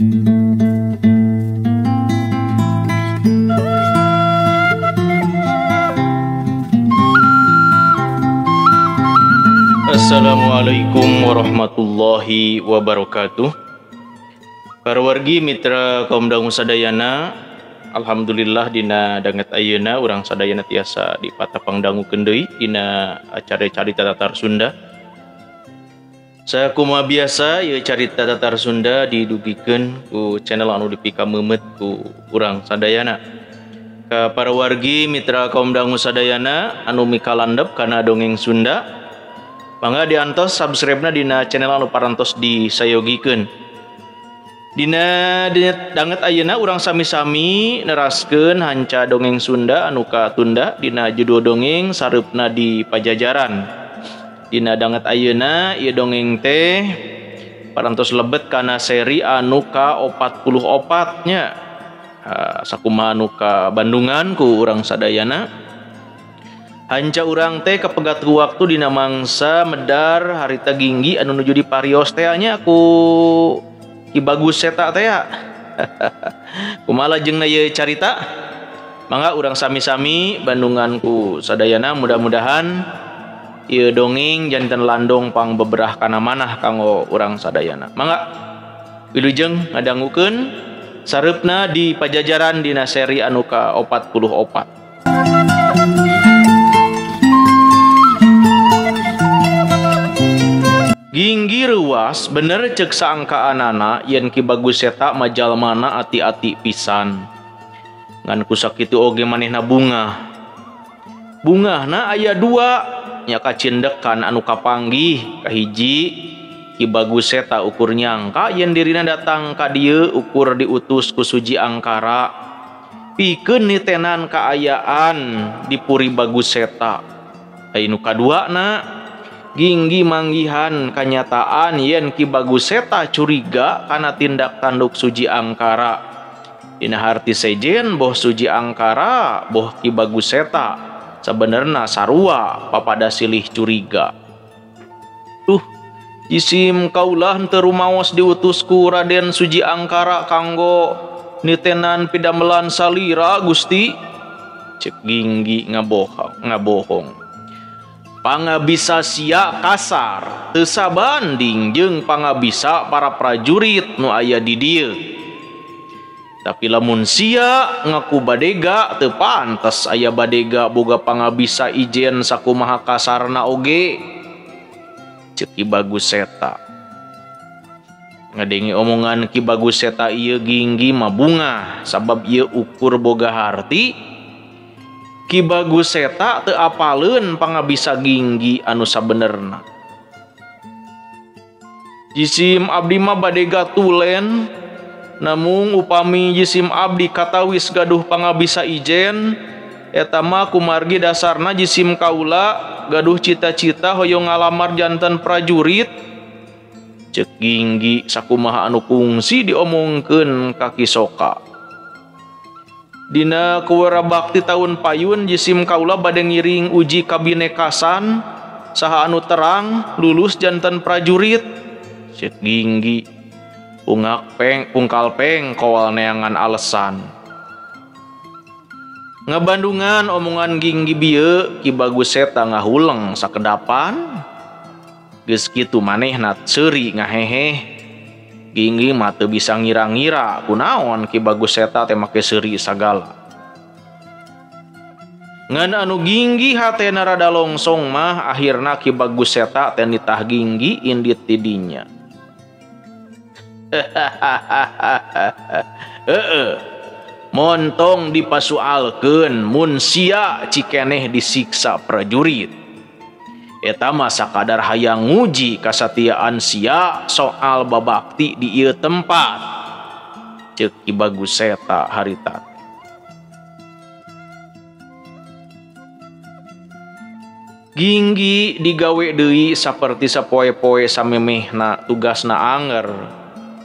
Assalamualaikum warahmatullahi wabarakatuh. Para wargi mitra kaum dangu sadayana, alhamdulillah dina danget ayeuna urang sadayana tiasa di patapang dangu kendeuy dina acara carita Tatar Sunda. Sakumaha biasa ieu carita Tatar Sunda didugikeun ku channel anu dipikamemet ku urang sadayana. Ka para wargi mitra kaum dangu sadayana anu mikalandep kana dongeng Sunda, mangga diantos subscribe-na dina channel anu parantos disayogikeun. Dina danget ayeuna urang sami-sami neraskeun hanca dongeng Sunda anu katunda dina judul dongeng Sareupna di Pajajaran. Dina danget ayeuna ieu dongeng teh parantos lebet kana seri anu ka-44 nya. Sakumaha anu ka Bandungan ku urang sadayana. Hanca urang teh kapegat ku waktu dina mangsa medar harita ginggi anu nuju di parios teh nya ku Ki Bagus eta teh ya. Kumaha lajengna ieu carita? Mangga urang sami-sami Bandungan ku sadayana, mudah-mudahan ieu dongeng janten landong pang beberah kana manah kanggo urang sadayana. Mangga wilujeng ngadangukeun Sareupna di Pajajaran dina seri anu ka-44. Ginggi ruas bener cek saangkaanana yen Ki Bagus eta majalmana ati-ati pisan. Ngan kusakitu oge manehna bungahna aya 2 nya kacindekan anu kapanggih. Kahiji Ki Bagus eta ukur nyangka yen dirina datang ka dieu ukur diutus ku Suji Angkara pikeun nitenan kaayaan di Puri Bagus eta. Anu kaduana Ginggi manggihan kanyataan yen Ki Bagus eta curiga kana tindak tanduk Suji Angkara. Dina harti sejen boh Suji Angkara boh Ki Bagus eta sabenerna sarua papada silih curiga. Jisim kaulah henteu rumaos diutus ku Raden Suji Angkara kanggo nitenan pidamelan salira Gusti. Cek Ginggi ngabohong. Pangabisa sia kasar teu sabanding jeung pangabisa para prajurit nu aya di dieu. Tapi lamun sia ngaku badega teu pantes aya badega boga pangabisa ijen sakumaha kasarna oge. Ceuk Ki Bagus eta. Ngadenge omongan Ki Bagus eta ieu Ginggi mah bungah sabab ieu ukur boga harti. Ki Bagus eta teu apaleun pangabisa Ginggi anu sabenerna. Jisim abdi mah badega tulen, namung upami jisim abdi katawis gaduh pangabisa ijen, eta mah kumargi dasarna jisim kaula gaduh cita-cita hoyong ngalamar janten prajurit. Ceuk Ginggi sakumaha anu kungsi diomongkeun ka Ki Soka. Dina kuwara bakti tahun payun jisim kaula bade ngiring uji kabinekasan saha anu terang lulus janten prajurit. Ceuk Ginggi pungkal peng koal neangan alesan. Ngabandungan omongan Ginggi bieu Ki Bagus eta ngahuleng sakedapan. Geus kitu manehna seuri ngaheheh. Ginggi mah teu bisa ngira-ngira kunaon Ki Bagus eta teh make seuri sagala. Ngan anu Ginggi hatena rada longsong mah akhirna Ki Bagus eta teh nitah Ginggi indit ti dinya. Montong dipasualkeun mun sia cikeneh disiksa prajurit. Eta mah sakadar hayang nguji kasatiaan sia soal babakti di ieu tempat. Ceuk Ki Bagus eta harita. Ginggi digawe deui saperti sapoe-poe samemehna tugasna anger.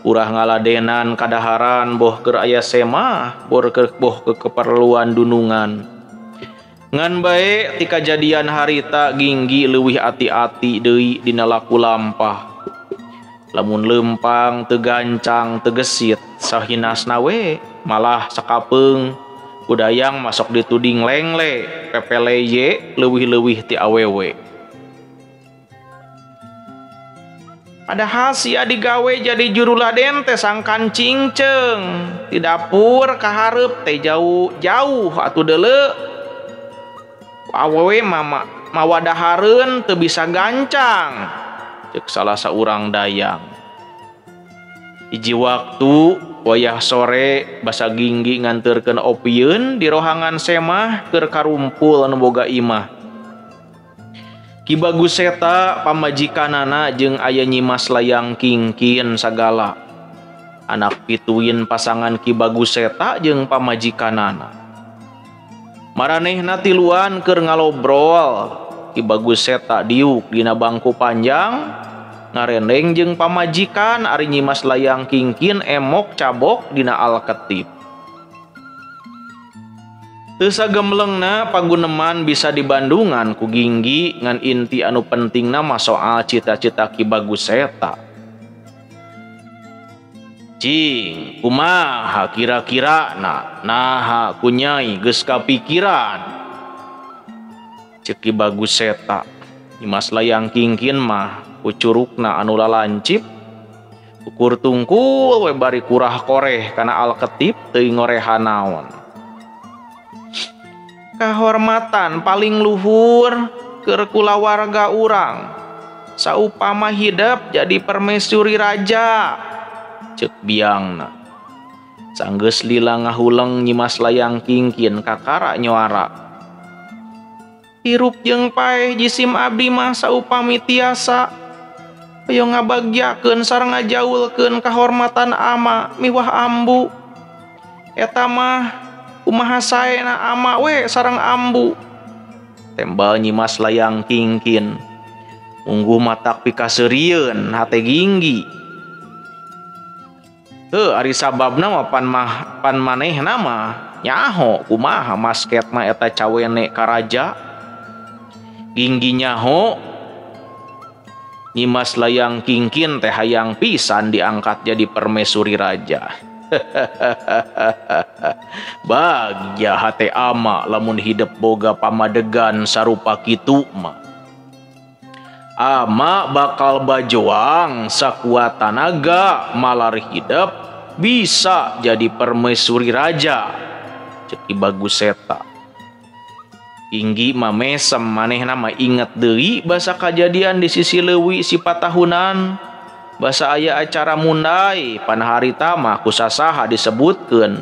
Urah ngaladenan kadaharan boh keur aya semah boh ke keperluan dunungan. Ngan bae ti kajadian harita Ginggi leuwih ati-ati deui dina laku lampah. lamun lempang teu gancang teu gesit sahinasna we malah sakapeung kudayang masuk dituding lengle pepele ye leuwih-leuwih ti awewe. Padahal sia digawe jadi juruladen teh sangkan cingceng di dapur kahareup teh jauh atuh deuleu awewe mawa dahareun teu bisa gancang ceuk salah saurang dayang. Hiji waktu wayah sore basa Ginggi nganterkeun opieun di rohangan semah keur karumpul anu boga imah. Ki Bagus eta pamajikanana jeung aya Nyimas Layang Kingkin sagala. Anak pituin pasangan Ki Bagus eta jeung pamajikanana. Maranehna tiluan keur ngalobrol. Ki Bagus eta diuk dina bangku panjang ngarendeng jeung pamajikan ari Nyimas Layang Kingkin emok cabok dina Alketip. Teu sagemlengna paguneman bisa dibandungan ku Ginggi ngan inti anu pentingna mah soal cita-cita Ki Bagus eta. Cing, kumaha kira-kira naha ku Nyai geus kapikiran? Ceuk Ki Bagus eta. Nyimas Layang Kingkin mah ku curugna anu lalancip ukur tungkul we bari kurah koreh kana Alketip teuing ngorehan naon. Kahormatan paling luhur keur kulawarga urang saupama hidup jadi permaisuri raja ceuk biangna. Sanggeus lila ngahuleng Nyimas Layang Kingkin kakara nyuara. Hirup jeung paeh jisim abdi mah saupami tiasa aya ngabagyakeun sareng ngajaulkeun kahormatan ama miwah ambu. Eta mah kumaha saena ama we sareng ambu. Tembal Nyimas Layang Kingkin. Ungguh matak pikaseurieun hate Ginggi. Heuh ari sababna mah pan manehna mah nyaho kumaha masketna eta cawene ka raja. Ginggi nyaho Nyimas Layang Kingkin teh hayang pisan diangkat jadi permaisuri raja. Bagja hate ama lamun hidup boga pamadegan sarupa kitu mah. Ama bakal bajoang sakuat tanaga malar hidup bisa jadi permaisuri raja ceuk Ki Bagus eta. Ginggi mah mesem manehna mah inget deui basa kajadian di sisi leuwih sipat tahunan. Basa aya acara mundai panaharita mah ku sasaha disebutkeun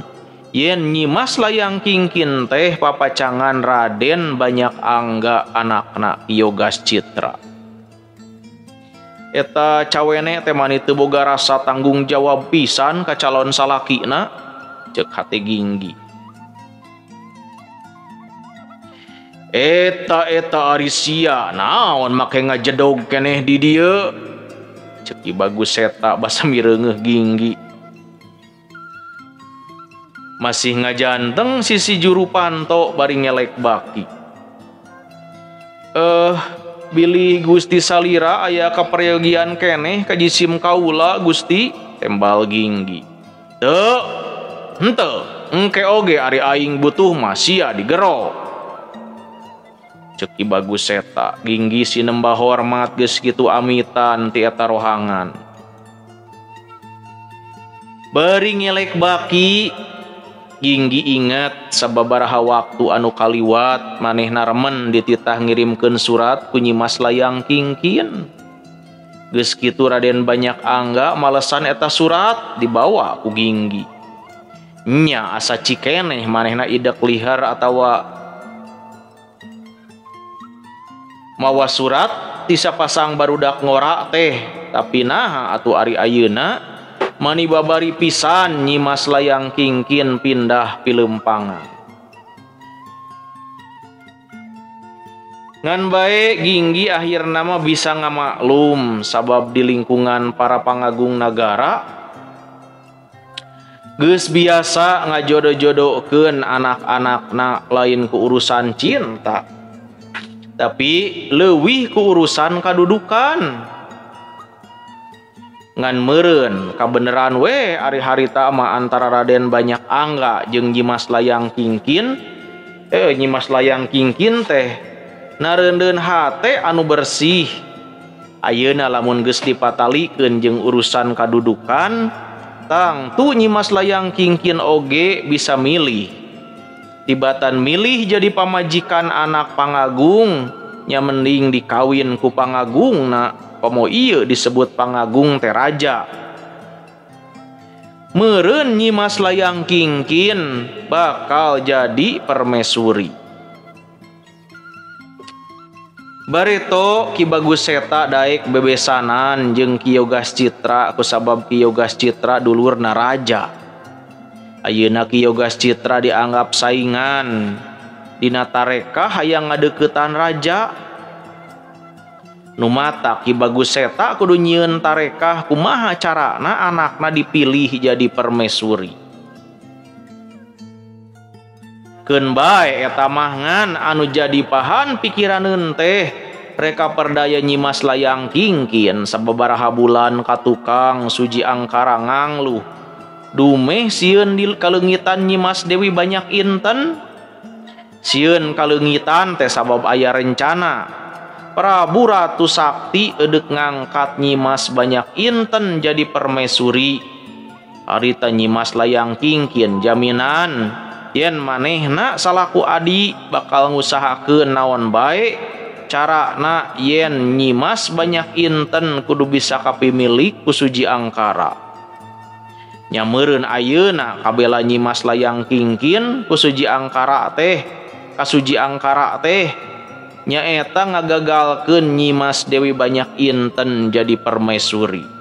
yen Nyimas Layang Kingkin teh papacangan Raden Banyak Angga anakna Yogas Citra. Eta cawene teh mani teu boga rasa tanggung jawab pisan ka calon salakina ceuk hate Ginggi. Eta ari sia naon make ngajedog keneh di dieu ceuk Ki Bagus eta basa mireungeuh Ginggi. Masih ngajanteng sisi juru panto bari ngelek baki. Bilih Gusti salira aya kaprayogian keneh ka jisim kaula Gusti, tembal Ginggi. Teu, henteu, engke oge ari aing butuh mah sia digero. Ceuk Ki Bagus eta. Ginggi sinembah hormat geus kitu amitan ti eta rohangan. Bari ngelek baki Ginggi ingat sababaraha waktu anu kaliwat manehna remen dititah ngirimkeun surat ku Nyimas Layang Kingkin. Geus kitu Raden Banyak Angga malesan eta surat dibawa ku Ginggi. Nya asa cikeneh manehna idek lihar atawa mawa surat ti sapasang barudak ngora teh. Tapi naha atuh ari ayeuna mani babari pisan Nyimas Layang Kingkin pindah pilempangan. Ngan bae Ginggi akhirna mah bisa ngamaklum sabab di lingkungan para pangagung nagara geus biasa ngajodoh-jodohkeun anak-anakna lain ku urusan cinta tapi leuwih ku urusan kadudukan. ngan meureun kabeneran we ari harita mah antara Raden Banyak Angga jeung Nyimas Layang Kingkin Nyimas Layang Kingkin teh nareundeun hate anu bersih. Ayeuna lamun geus dipatalikeun jeung urusan kadudukan tangtu Nyimas Layang Kingkin oge bisa milih. Tibatan milih jadi pamajikan anak pangagung nya mending dikawin ku pangagungna. Komo ieu disebut pangagung teh raja. Meureun Nyimas Layang Kingkin bakal jadi permaisuri. Barito Ki Bagus Seta daek bebesanan jeung Ki Yogas Citra kusabab Ki Yogas Citra dulurna raja. Ayeuna Ki Yogas Citra dianggap saingan dina tarekah hayang ngadeuketan raja. Nu mata Ki Bagus Seta kudu nyieun tarekah kumaha carana anakna dipilih jadi permaisuri. Keun bae eta mah ngan anu jadi pahan pikiraneun teh reka perdaya Nyimas Layang Kingkin sababaraha bulan ka tukang Suji Angkara ngangluh dumeh sieun di kaleungitan Nyimas Dewi Banyak Inten. Sieun kaleungitan teh sabab aya rencana Prabu Ratu Sakti edeuk ngangkat Nyimas Banyak Inten jadi permaisuri. Harita Nyimas Layang Kingkin jaminan yen manehna salaku adi bakal ngusahakeun naon bae carana yen Nyimas Banyak Inten kudu bisa kapimilik ku Suji Angkara. Nya meureun ayeuna kabela Nyimas Layang Kingkin ku Suji Angkara teh ka Suji Angkara teh nyaeta ngagagalkeun Nyimas Dewi Banyak Inten jadi permaisuri.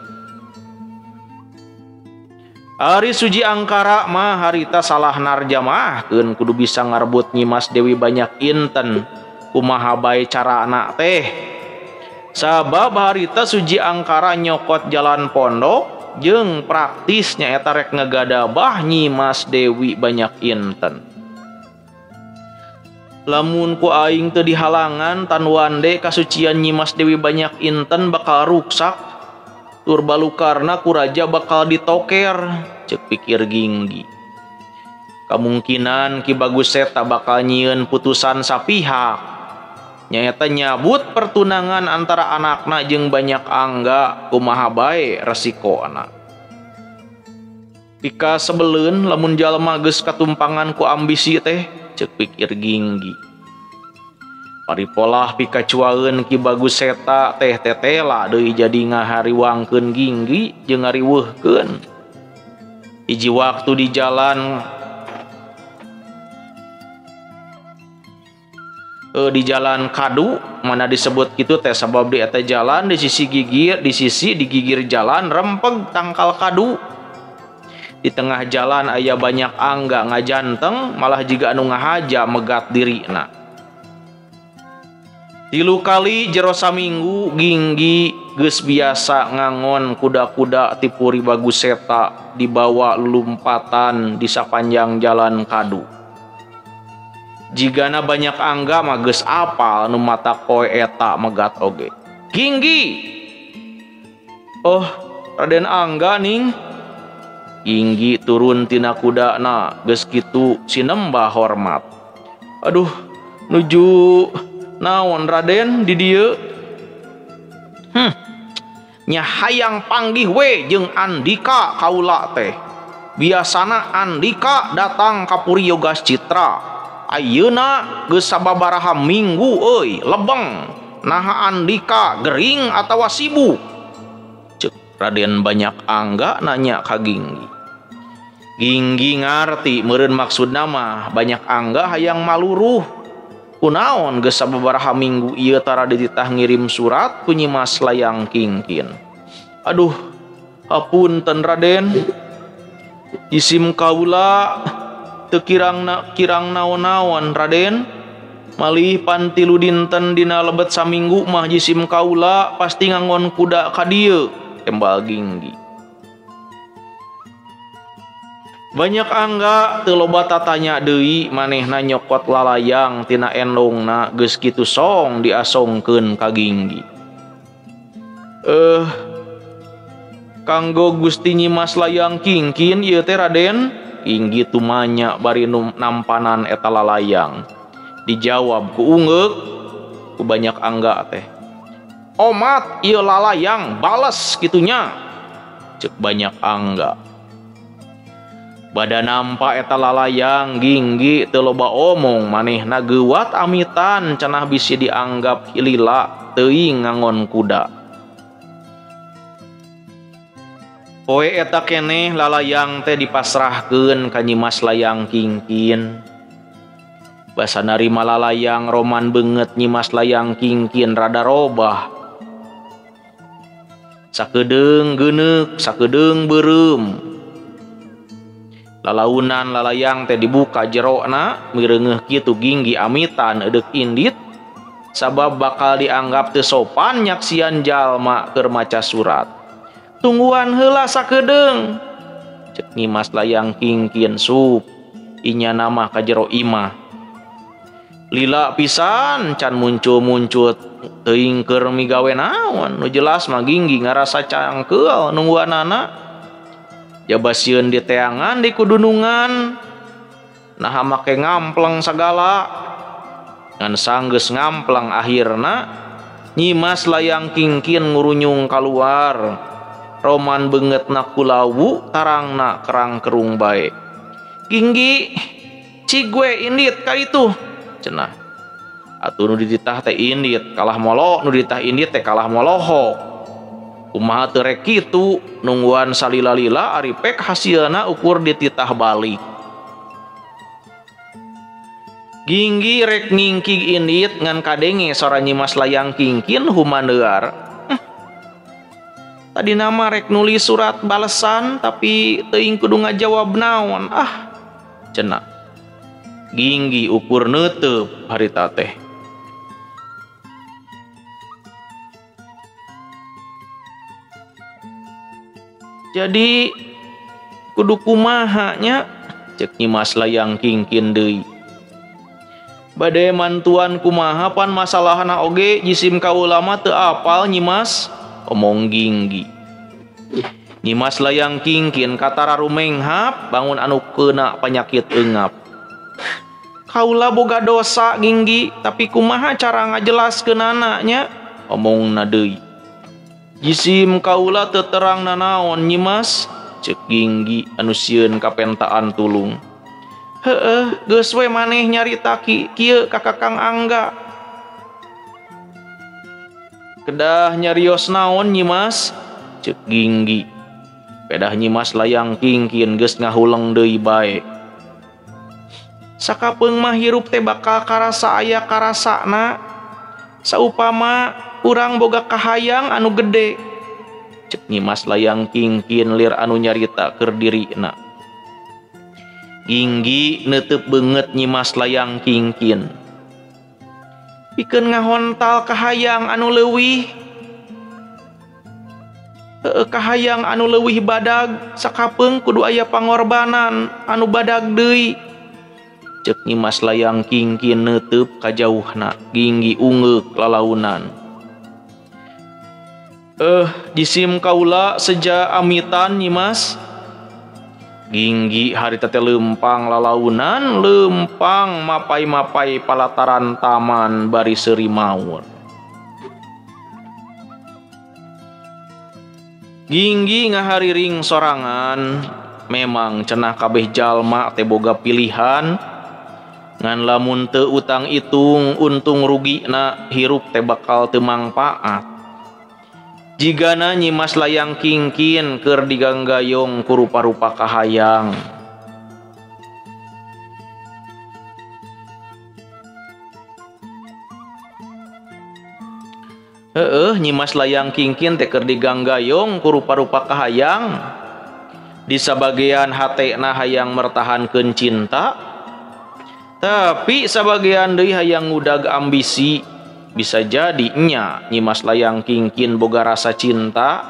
Ari Suji Angkara mah harita salah narjamahkeun kudu bisa ngarebut Nyimas Dewi Banyak Inten kumaha bae carana teh. Sabab harita Suji Angkara nyokot jalan pondok jeung praktis nyaeta rek ngagadabah Nyimas Dewi Banyak Inten. Lamun ku aing teu dihalangan tan wande kasucian Nyimas Dewi Banyak Inten bakal ruksak tur balukarna ku raja bakal ditoker, ceuk pikir Ginggi. Kamungkinan Ki Bagus Seta bakal nyieun putusan sapihak nyaeta nyabut pertunangan antara anakna jeung Banyak Angga kumaha bae resikona. Pika sebeleun lamun jalma geus katumpangan ku ambisi teh, ceuk pikir Ginggi. Paripolah pikacuaeun Ki Bagus Seta teh tetela deui jadi ngahariwangkeun Ginggi jeung ngariweuhkeun. Hiji waktu di jalan kadu mana disebut kitu teh sabab di eta jalan di sisi digigir jalan rempeg tangkal kadu. Di tengah jalan aya Banyak Angga ngajanteng malah jiga anu ngahaja megat dirina. 3 kali jero saminggu Ginggi geus biasa ngangon kuda-kuda ti Puri Bagus Seta dibawa lumpatan di sapanjang jalan kadu. Jigana Banyak Angga mah geus apal nu mata koe eta megat oge. Ginggi. Oh, Raden Angga ning. Ginggi turun tina kudana geus kitu sinembah hormat. Aduh, nuju naon Raden di dieu? Nya hayang panggih we jeung Andika kaula teh. Biasana Andika datang ka Puri Yogas Citra. Ayeuna geus sababaraha minggu euy lebeng. Naha Andika gering atawa sibuk? Ceuk Raden Banyak Angga nanya ka Ginggi. Ginggi ngarti meureun maksudna mah Banyak Angga hayang maluruh. Kunaon geus sababaraha minggu ieu tara dititah ngirim surat ku Nyimas Layang Kingkin. Aduh, hapunten Raden. Isim kaula teu kirang naon-naon Raden. Malih pan 3 dinten dina lebet saminggu mah jisim kaula pasti ngangon kuda ka dieu, tembal Ginggi. Banyak Angga teu loba tatanya deui manehna nyokot lalayang tina endongna geus kitu song diasongkeun ka Ginggi. Kanggo Gusti Nyimas Layang Kingkin ieu teh Raden. Inggi tumanya bari nampanan eta lalayang. Dijawab ku ungeuk ku banyak angga teh. Omat ieu lalayang bales kitunya. Cek banyak angga. Bada nampa eta lalayang Ginggi teu loba omong manehna geuwat amitan cenah bisi dianggap lila teuing ngangon kuda. Poe eta keneh lalayang teh dipasrahkeun ka Nyimas Layang Kingkin. Basa narima lalayang roman beungeut Nyimas Layang Kingkin rada robah. Sakedeung geuneuk, sakedeung beureum. Lalaunan lalayang teh dibuka jerona, mireungeuh kitu Ginggi amitan edeuk indit, sabab bakal dianggap teu sopan nyaksian jalma keur maca surat. Tungguan heula sakedeung, cek Nyimas Layang Kingkin sup, inya nama ka jero imah. Lila pisan can muncul-muncul teuing keur migawe naon, nu jelas mah Ginggi ngarasa cangkeul nungguanana. Jabasieun di teangan di kudunungan, nah make ngampleng sagala. Ngan sanggeus ngampleng akhirna Nyimas Layang Kingkin ngurunyung kaluar. Roman beungeutna kulawu tarangna kerang kerung bae. Ginggi, cigwe indit ka itu cenah. Atuh nu dititah teh indit kalah molo, nu dititah indit teh kalah molohok. Kumaha teu rek kitu, nungguan salila-lila ari pek hasilna ukur dititah balik. Ginggi rek ngingkig indit ngan kadenge sora Nyimas Layang Kingkin humaneuar. Tadi nama rek nulis surat balesan tapi teuing kudu ngajawab naon cenah. Ginggi ukur neuteub harita teh. Jadi kudu kumaha nya cek Nyimas Layang Kingkin deui. Bade mantuan kumaha pan masalahna oge jisim kaula mah teu apal Nyimas, omong Ginggi. Nyimas Layang Kingkin katara rumenghap bangun anu keuna panyakit eungap. Kaula boga dosa Ginggi, tapi kumaha cara ngajelaskeunana nya, omongna deui. Jisim kaula teu terang nanaon Nyimas, cek Ginggi anu sieun kapentaan tulung. Heueuh, geus we maneh nyarita kieu ka Kakang Angga. Kedah nyarios naon Nyimas, cek Ginggi. Pedah Nyimas Layang Kingkin geus ngahuleng deui bae. Sakapeung mah hirup teh bakal karasa aya karasana. Saupama urang boga kahayang anu gede, cek Nyimas Layang Kingkin lir anu nyarita keur dirina. Ginggi neuteub beungeut Nyimas Layang Kingkin. Pikeun ngahontal kahayang anu leuwih. Kahayang anu leuwih badag sakapeung kudu aya pangorbanan anu badag deui, cek Nyimas Layang Kingkin neuteub kajauhna. Ginggi ungeuk lalaunan. Jisim kaula seja amitan Nyimas. Ginggi harita teh leumpang lalaunan, leumpang mapai-mapai palataran taman bari seuri maur. Ginggi ngahariring sorangan, memang cenah kabeh jalma teh boga pilihan, ngan lamun teu utang itung untung rugina hirup teh bakal teu mangpaat. Jigana Nyimas Layang Kingkin keur diganggayong ku rupa-rupa kahayang. Nyimas Layang Kingkin teh keur diganggayong ku rupa-rupa kahayang. Di sabagean hatena hayang mertahankeun cinta, tapi sabagean deui hayang ngudag ambisi. Bisa jadi nya Nyimas Layang Kingkin boga rasa cinta,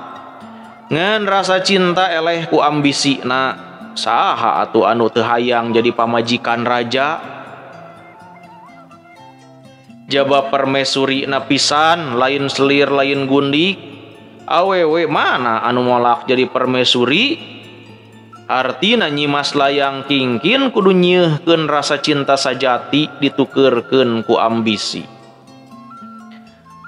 ngan rasa cinta eleh ku ambisina. Saha atuh anu teu hayang jadi pamajikan raja? Jaba permaisuri na pisan, lain selir lain gundik, awewe mana anu molak jadi permaisuri artina nyimas layang kingkin kudu nyeuhkeun rasa cinta sajati ditukeurkeun ku ambisi.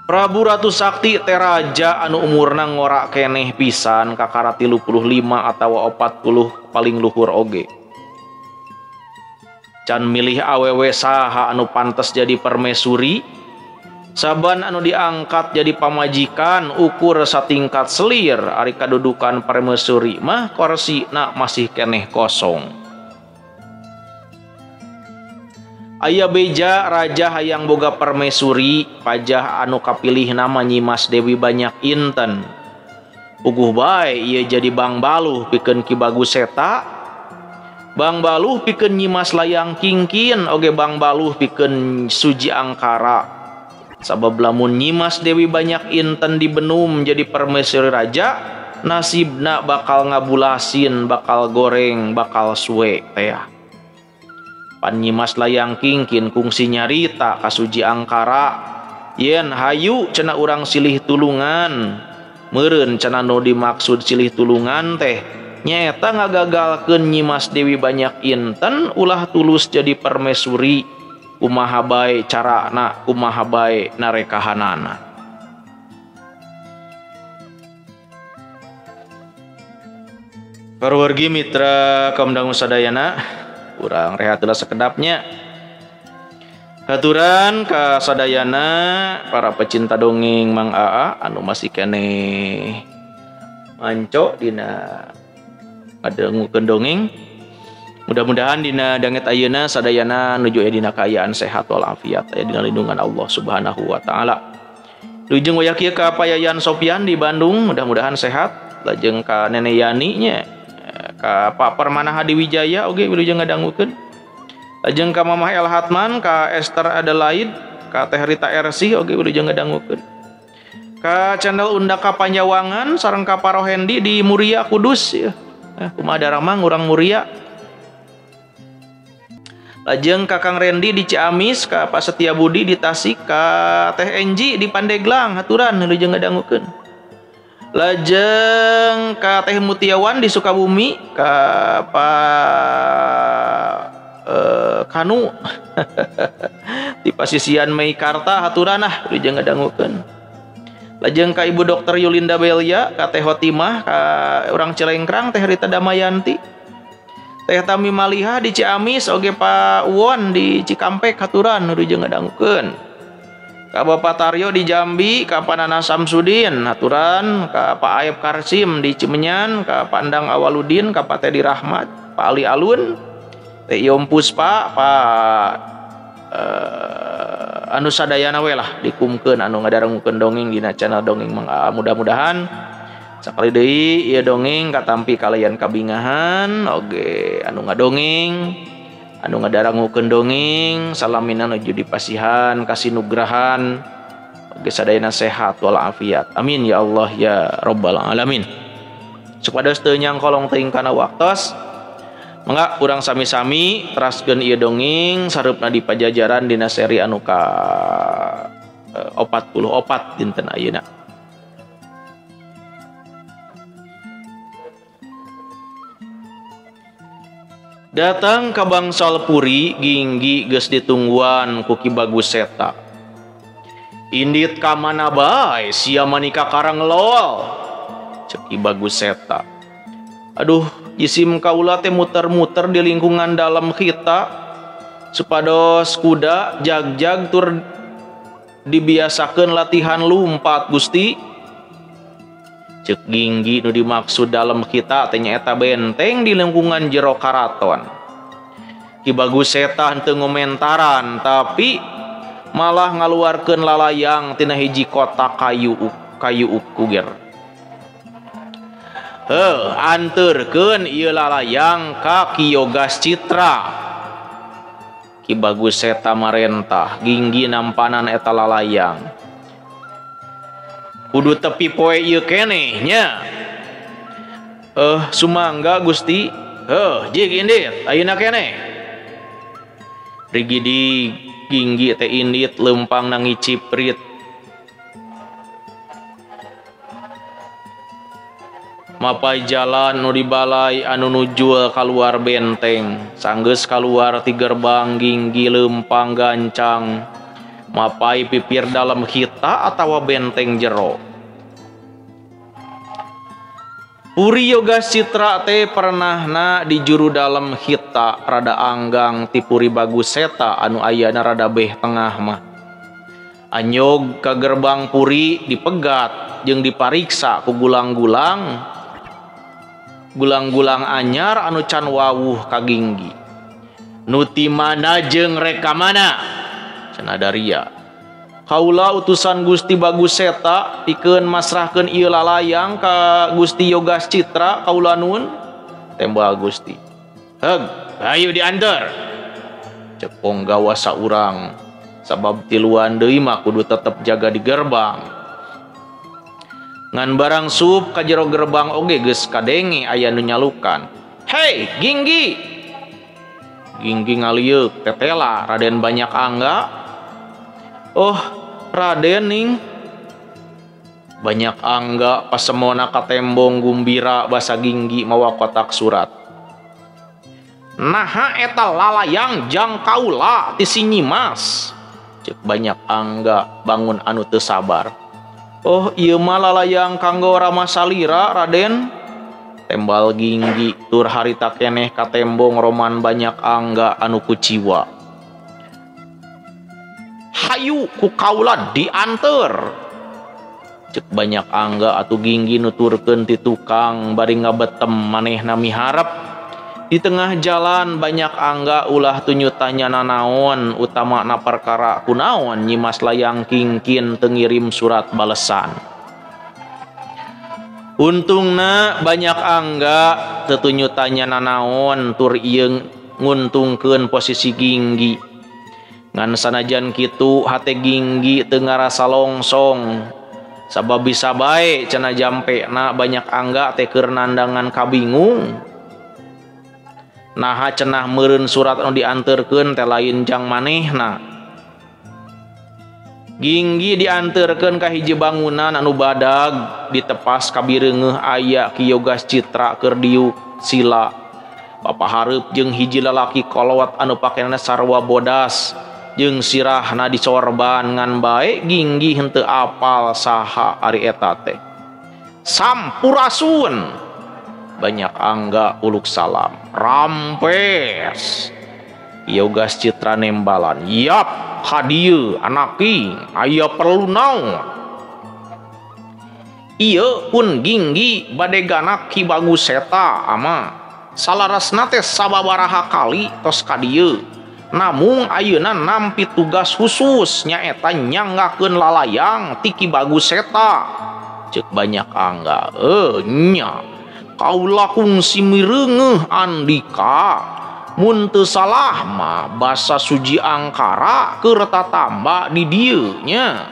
Prabu Ratu Sakti teh raja anu umurna ngora keneh pisan kakara 35 atawa 40 paling luhur oge. Can milih awewe saha anu pantes jadi permaisuri, saban anu diangkat jadi pamajikan ukur satingkat selir ari kadudukan permaisuri mah korsina masih keneh kosong. Aya beja raja hayang boga permaisuri pajah anu kapilih nama Nyimas Dewi Banyak Inten. Puguh bae ieu jadi Bang Baluh pikeun Ki Bagus Seta, Bang Baluh pikeun Nyimas Layang Kingkin, oge Bang Baluh pikeun Suji Angkara. Sabab lamun Nyimas Dewi Banyak Inten dibenum jadi permaisuri raja, nasibna bakal ngabulasin, bakal goreng, bakal suwe teh. Pan Nyimas Layang Kingkin kungsi nyarita ka Suji Angkara, yen hayu cenah urang silih tulungan. Meureun cenah nu dimaksud silih tulungan teh nyaeta ngagagalkeun Nyimas Dewi Banyak Inten ulah tulus jadi permaisuri, kumaha bae carana, kumaha bae narekahanana. Paruwargi mitra kaum dangu sadayana, urang rehat heula sakedapnya. Katuran ka sadayana para pecinta dongeng Mang Aa anu masih keneh manco dina ngadengukeun dongeng. Mudah-mudahan dina danget ayeuna sadayana nuju dina kaayaan sehat walafiat aya dina lindungan Allah Subhanahu wa taala. Lujeng wayah kieu ka Payayan Sopian di Bandung, mudah-mudahan sehat. Lajeng ka Nenek Yani nya, ka Pak Permana Hadi Wijaya oge wilujeng ngadangukeun. Lajeng ka Mamah El Hatman, ka Esther Adelaide, ka Teh Rita Ersi oge wilujeng ngadangukeun. Ka channel Undaka Panjawangan sareng ka Parohendi di Muria Kudus ya. Kumaha daramang urang Muria. Lajeng ka Kang Rendi di Ciamis, ka Pak Setia Budi di Tasik, ka Teh Enji di Pandeglang haturan wilujeng ngadangukeun. Lajeng ka Teh Mutiawan di Sukabumi, ka Pak Kanu di Pasisian Meikarta haturan wilujeng ngadangukeun. Lajeng ka Ibu Dokter Yulinda Belia, ka Teh Hotimah, ka urang Cilengkrang Teh Rita Damayanti, Teh Tami Maliha di Ciamis oge Pak Uwon di Cikampek haturan wilujeng ngadangukeun. Ka Bapak Taryo di Jambi, ka Panana Samsudin haturan, ka Pak Aep Karsim di Cimenyan, ka Pandang Awaludin, ka Pak Tedi Rahmat, Pak Ali Alun, Teh Yom Puspa, Pak anu sadayana we lah dikumkeun anu ngadarengukeun dongeng dina channel dongeng Mang Aa. Mudah-mudahan sakali deui ieu dongeng katampi kalayan kabingahan oge anu ngadongeng, anu ngadarengukeun dongeng salamina nuju dipasihan kasih nugrahan oge sadayana sehat walafiat. Amin ya Allah ya rabbal alamin. Supados teu nyangkolong teuing kana waktos, mangga urang sami-sami teraskeun ieu dongeng sareupna di pajajaran dina seri anu ka 44 dinten ayeuna. Datang ka bangsal Puri ginggi geus ditungguan ku Ki Bagus Seta. Indit ka mana bae sia manika karang lol, cek Ki Bagus Seta. Aduh, jisim kaula teh muter-muter di lingkungan dalam kita supados kuda jag-jag tur dibiasakeun latihan lumpat Gusti. Cek ginggi nu dimaksud dalam kita teh nyaeta benteng di lingkungan jero karaton. Ki Bagus Seta henteu ngomentaran tapi malah ngaluarkeun lalayang tina hiji kotak kayu ukuger. Anterkeun ieu lalayang ka Ki Yogas Citra. Ki Bagus Seta marentah ginggi nampanan eta lalayang. Kudu tepi poe ieu keneh nya. Sumangga Gusti. Jig indit ayeuna keneh. Rigidi ginggi teh indit leumpang nangiciprit. mapai jalan nu di balai anu nuju keluar benteng, sanggeus keluar ti gerbang Ginggi lempang gancang, mapai pipir dalam hita atawa benteng jero. Puri Yoga Citra teh pernahna di juru dalam hita rada anggang ti Puri Baguseta anu ayana rada beh tengah mah. Anyog ke gerbang Puri dipegat jeung dipariksa ku gulang-gulang anyar anu can wawuh ka Ginggi. Nu ti mana jeung reka mana? Cenah Daria. Kaula utusan Gusti Baguseta pikeun masrahkeun ieu lalayang ka Gusti Yoga Citra kaula nuhun. Tembak Gusti. Heug, hayu diantar. Cek ponggawa saurang. Sabab tiluan deui mah kudu tetep jaga di gerbang. Ngan barang sup ka jero gerbang oge geus kadenge aya nu nyalukan. Hei, Ginggi. Ginggi ngalieup tetela Raden Banyak Angga. Oh, Raden ning. Banyak Angga pasemona ka tembong gumbira basa Ginggi mawa kotak surat. Naha eta lalayang jang kaula ti si Nyimas. Cek Banyak Angga bangun anu teu sabar. Oh, ieu mah lalayang kanggo Rama Salira, Raden. Tembal Ginggi tur harita keneh ka tembong roman Banyak Angga anu kuciwa. Hayu ku kaula dianter. Cek Banyak Angga atuh Ginggi nuturkeun ti tukang bari ngabetem manehna miharep. Di tengah jalan Banyak Angga ulah tunyutanya nanaon utama na perkara kunaon Nyimas layang kingkin teu ngirim surat balesan. Untungna Banyak Angga teu tunyutanya nanaon tur ieu nguntungkeun posisi Ginggi. Ngan sanajan kitu hate Ginggi teu ngarasa longsong. Sabab bisa bae cenah jampena Banyak Angga teh keur nandangan kabingung. Naha cenah meureun surat anu dianterkeun teh lain jang manehna. Ginggi dianterkeun ka hiji bangunan anu badag ditepas kabireungeuh aya Ki Yoga Citra keur diuk sila. Papahareup jeung hiji lalaki kolot anu pakenana sarwa bodas jeung sirahna disorban ngan bae Ginggi henteu apal saha ari eta teh. Sampurasun. Banyak Angga uluk salam. Rampes. Yoga Citra nembalan. Yap, hadieu anaki, aya perlu naon? Ieu pun Ginggi bade ganak Ki Baguseta ama. Salarasna teh sababaraha kali tos ka dieu. Namung ayeuna nampi tugas khusus nyaeta nyanggakeun lalayang ti Ki Baguseta. Ceuk Banyak Angga. Nya. Kaula kungsi mireungeuh Andika. Mun teu salah mah basa Suji Angkara keur tatamba di dieu nya.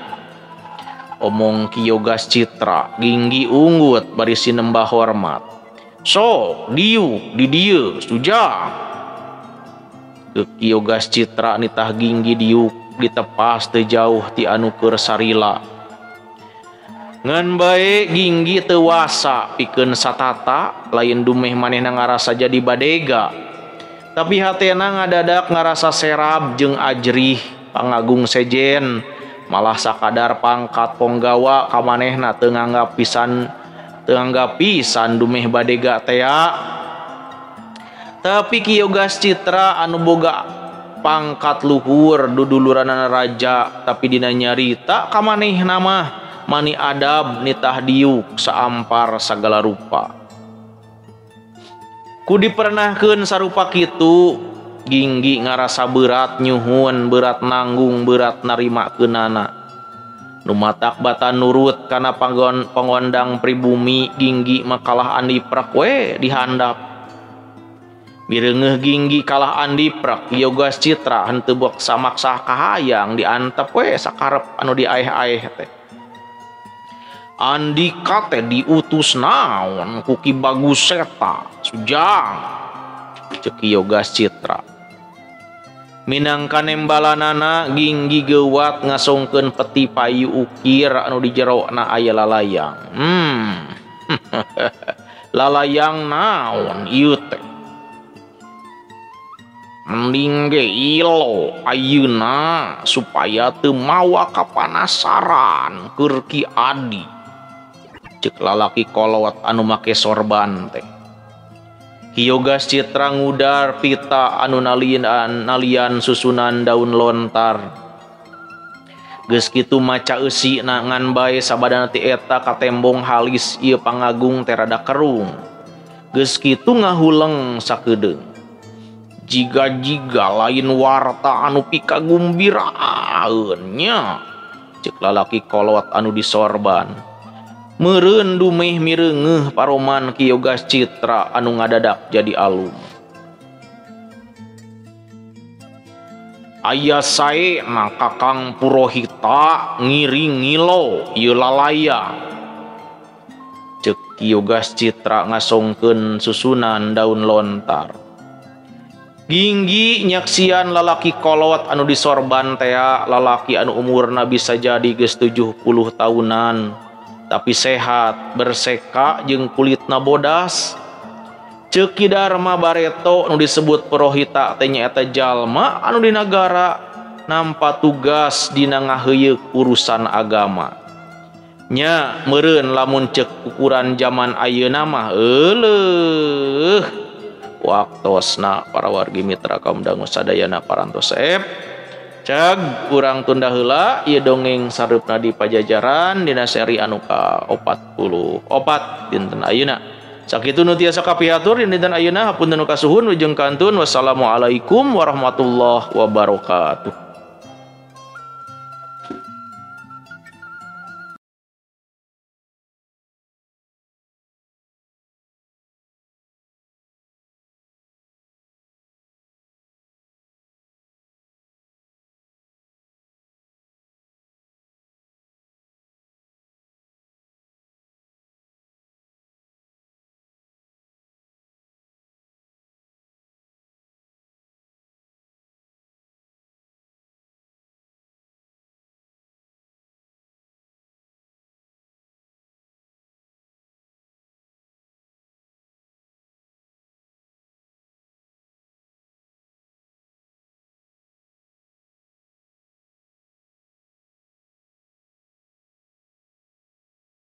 Omong Ki Yoga Citra, Ginggi unggut bari sinembah hormat. Sok diuk di dieu sujang. Ki Yoga Citra nitah Ginggi diuk ditepas teu jauh ti anu keur sarila. Ngan bae Ginggi teu wasa pikeun satata lain dumeh manehna ngarasa jadi badega. Tapi hatena ngadadak ngarasa serab jeung ajrih pangagung sejen malah sakadar pangkat ponggawa ka manehna teu nganggap pisan dumeh badega teh. Tapi Ki Yoga Citra anu boga pangkat luhur duduluranana raja tapi dina nyarita ka manehna mah mani adab nitah diuk saampar sagala rupa. Ku dipernahkeun sarupa kitu Ginggi ngarasa berat nyuhun, berat nanggung, berat narimakeunana. Nu matak bata nurut kana pangondang pribumi Ginggi makalah andiprak we dihandap. Bireungeuh Ginggi kalah andiprak Yoga Citra henteu boksa maksa kahayang diantep we sakarep anu diaeh-aeh teh. Andika teh diutus naon ku Ki Baguseta sujang ceuk Yoga Citra. Minangka nembalanana Ginggi geuwat ngasongkeun peti payu ukir anu di jerona aya lalayang. lalayang naon ieu teh mending ge ilo ayeuna supaya teu mawa kapanasaran keur Ki Adi ceuk lalaki kolot anu make sorban teh. Yogas Citra ngudar pita anu nalian susunan daun lontar. Geus kitu maca eusi ngan bae sabadana ti eta katembong halis ieu pangagung teh rada kerung. Geus kitu ngahuleng sakedeung. Jiga-jiga lain warta anu pikagumbiraeun nya. Ceuk lalaki kolot anu disorban. Meureun dumeh mireungeuh paroman Ki Yogas Citra anu ngadadak jadi alum. Aya sae na Kakang Purohita ngiring ngilo ieu lalaya. Ceuk Ki Yogas Citra ngasongkeun susunan daun lontar. Ginggi nyaksian lalaki kolot anu disorban teh lalaki anu umurna bisa jadi geus 70 tahunan. Tapi sehat, berseka jeung kulitna bodas. Ceuk Ki Darma Bareto anu disebut Purohita teh nyaeta jalma anu di nagara nampa tugas dina ngaheuyeuk urusan agama. Nya meureun lamun ceuk ukuran zaman ayeuna mah euleuh waktosna para wargi mitra kaum dangu sadayana parantos saeb. Cag urang tunda heula ieu dongeng sareupna di Pajajaran dina seri anu ka-44 dinten ayeuna. Sakitu nu tiasa kapihatur dinten ayeuna hapunten nu kasuhun wilujeng kantun. Wassalamualaikum warahmatullahi wabarakatuh.